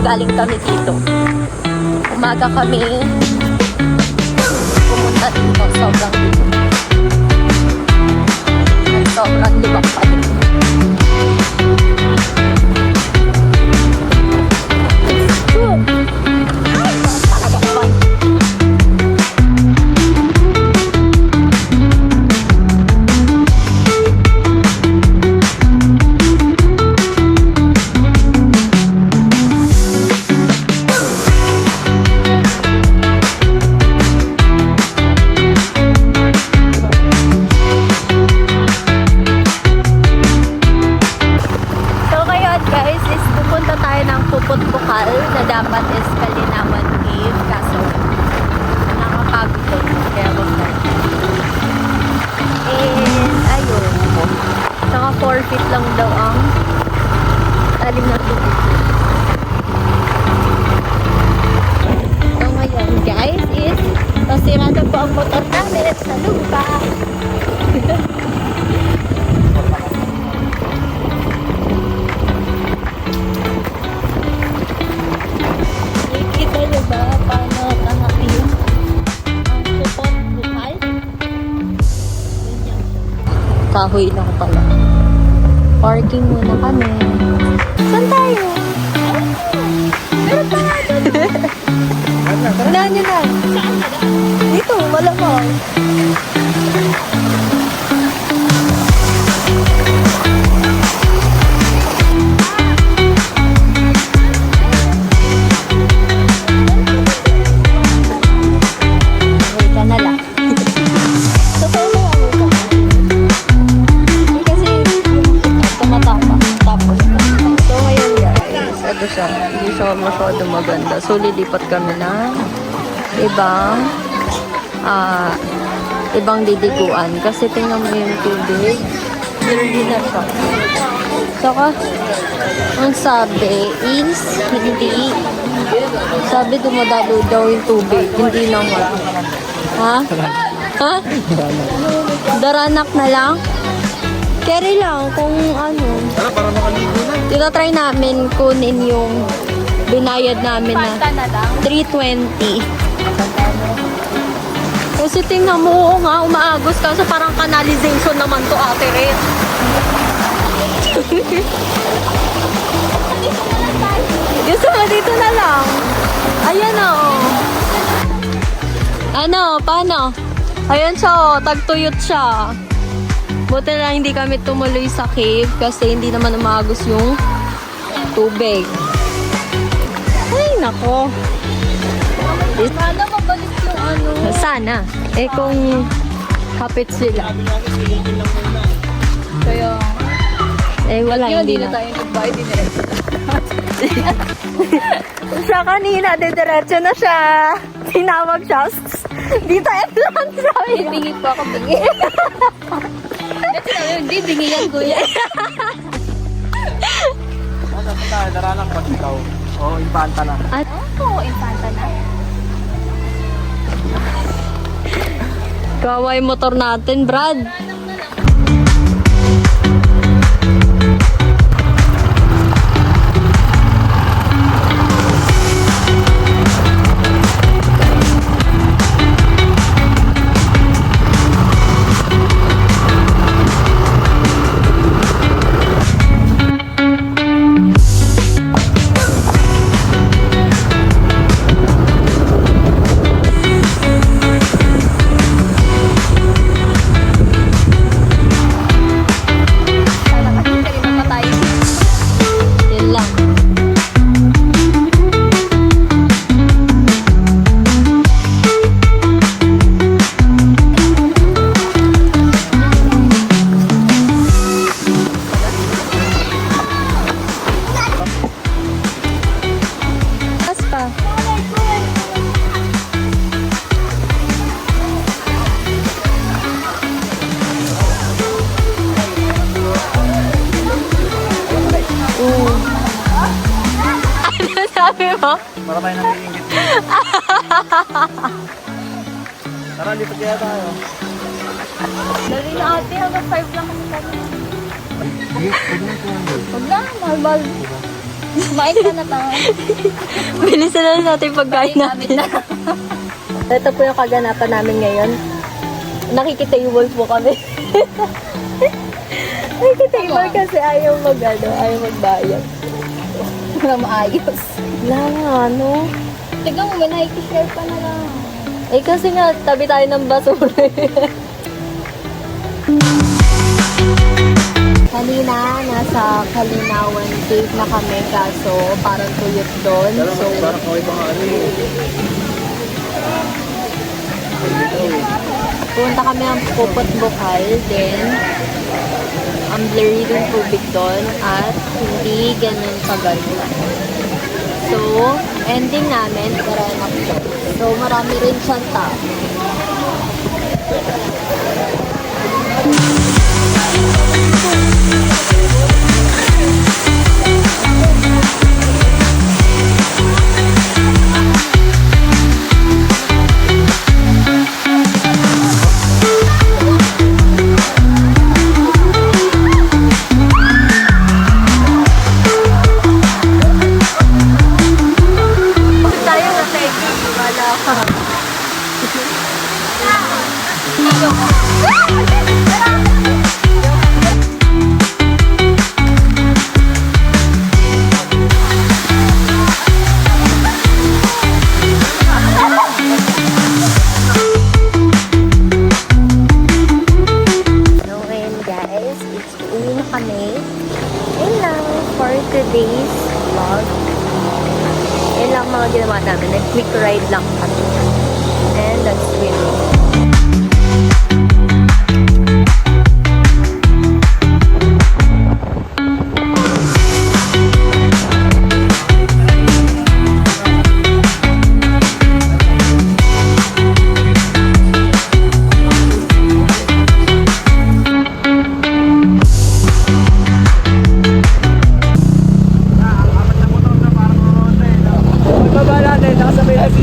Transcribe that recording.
galing kami dito. Umaga kami pumunta dito. Sobrang lubak. Sobrang lubak pa rin. Puput-Bukal na dapat is Kalinawan Cave, kaso nakapagod doon, kaya wag na. And ayun, saka 4 feet lang daw ang talim na tubig. So ngayon guys is nasira na po ang motor namin sa lupa. Kahoy lang pala. Parking muna kami. Saan tayo? Meron pa nga doon. Unahan nyo na. Dito, malamang. Hindi siya masyado maganda. So, lilipat kami na ibang didiguan. Kasi tingnan mo yung tubig. Hindi na siya. Saka, ang sabi is, hindi. Sabi dumadalo daw yung tubig. Hindi naman. Ha? Ha? Daranak na lang? Carry lang kung ano. Para makaligo na. Dito try namin kunin yung binayad namin na 320. Kasi tingnan mo nga, umaagos ka. So parang canalization naman to, ate Red. Gusto mo dito na lang. Ayan o. Ano, paano? Ayan siya o, tagtuyot siya. Buti na hindi kami tumuloy sa cave kasi hindi naman umagos yung tubig. Ay, nako. Sana mabalik yung ano. Sana. Eh kung kapit sila. Kaya, Wala, hindi hindi na na. tayo nag-buy din eh. Siya kanina, didiretso na siya. Tinawag siya. Dito lang sabi niya. Bingi po ako, bingi. Hindi, bingi yan, kuya. Ano pa tayo? Daranak pa ikaw. Oo, impanta na. At Oo, infanta na. kaway motor natin, Brad. Yun lang. Pas pa. Ano sabi mo? Para tayo nangiingit. Tara, lipat kaya tayo. Dali na ate, hanggang 5 lang kami kami. Sige, pwede na ito. Huwag na, mahal-mahal. Kumain ka na tayo. Bilisan na lang natin yung pagkain natin. Ito po yung kaganapan namin ngayon. Nakikitable po kami. Nakikitable kasi ayaw magbayad. Wala maayos. Wala nga, ano? Tignan mo, may nakikishare pa na lang. Eh kasi nga, tabi tayo ng basura. Kanina, nasa Kalinawan Cave na kami, kaso parang tuyot doon. So, Parang kaway pa nga ano eh. punta kami ang Pupot Bukal, then ang blurry yung tubig doon at hindi ganun kaganda. So, ending namin, Karanap siya. So, marami rin siyang tao. Tayo na tayo, wala ka. So, ngayon guys, uwi na kami. Yun lang for today's vlog. Yun lang mga ginawa namin. Nag-quick ride lang kami. And that's swimming. Magbaba natin, nakasabay na si